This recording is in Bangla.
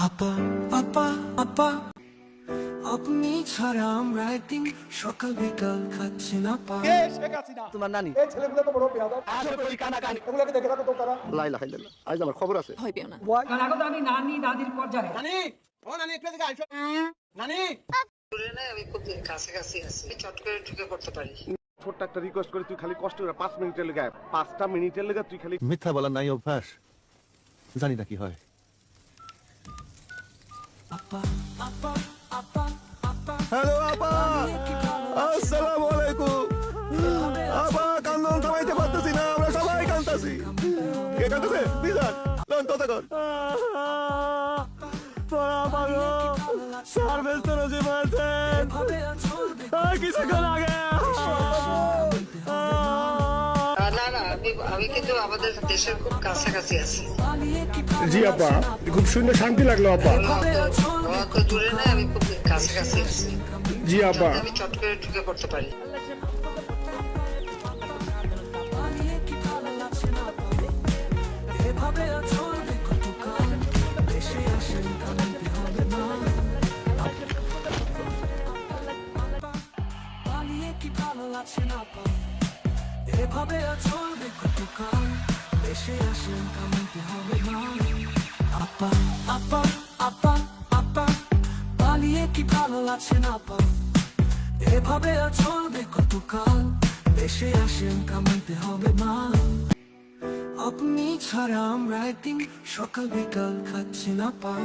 আপা আপা আপা আপনি ছাড়া আমরা একদিন সকাল বিকাল খাচ্ছি না পা। কে শেখ হাসিনা? তোমার নানি এই ছেলেগুলো তো বড় বেয়াদব। আসলে কই কানা কানি এগুলোকে দেখে রাখো তো তারা। লা ইলাহা ইল্লাল্লাহ আজ আমার খবর আছে ভয় পেও না। কারণ এখন তো আমি নানি দাদির পর্যায়ে। নানি ও নানি একটু এদিকে আইসো নানি দূরে নাই, আমি খুব কাছাকাছি আছি, চট করে ঢুকে পড়তে পারি। ছোট্ট একটা রিকোয়েস্ট করে তুই খালি কষ্ট করে 5 মিনিটের লেগে 5টা মিনিটের লেগে তুই খালি মিথ্যা বলার নাই অভ্যাস, জানি না কি হয়। আপা আপা আপা আপা হ্যালো আপা, আসসালামু আলাইকুম। আপা কান্দন থামাইতে পারতেছি না, আমরা সবাই কান্দাছি। কে কান্দাছে? বিজান লন তো তখন তোরা পাগল সার্ভিস তো রোজে মারছেন কিছুক্ষণ আগে। না না, আমি কিন্তু আমাদের দেশের খুব কাছাকাছি আছি। জি আপা, খুব শুনে শান্তি লাগলো আপা। তো দূরে নাই, আমি খুব কাছাকাছি আছি। জি আপা। আমি চট করে ঢুকে পড়তে পারি। এভাবে চলবে কতকাল, দেশে আসেন কাঁদতে হবে না। পালিয়ে কি ভালো লাগছে না পা, এভাবে চলবে কতকাল, দেশে আসেন কাঁদতে হবে না। আপা আপা আপা আপা পালিয়ে কি ভালো লাগছে না পা, এভাবে চলবে কতকাল, দেশে আসেন কামাইতে হবে না। আপনি ছাড়া আমরা একদিন সকাল বিকাল খাচ্ছি না পা।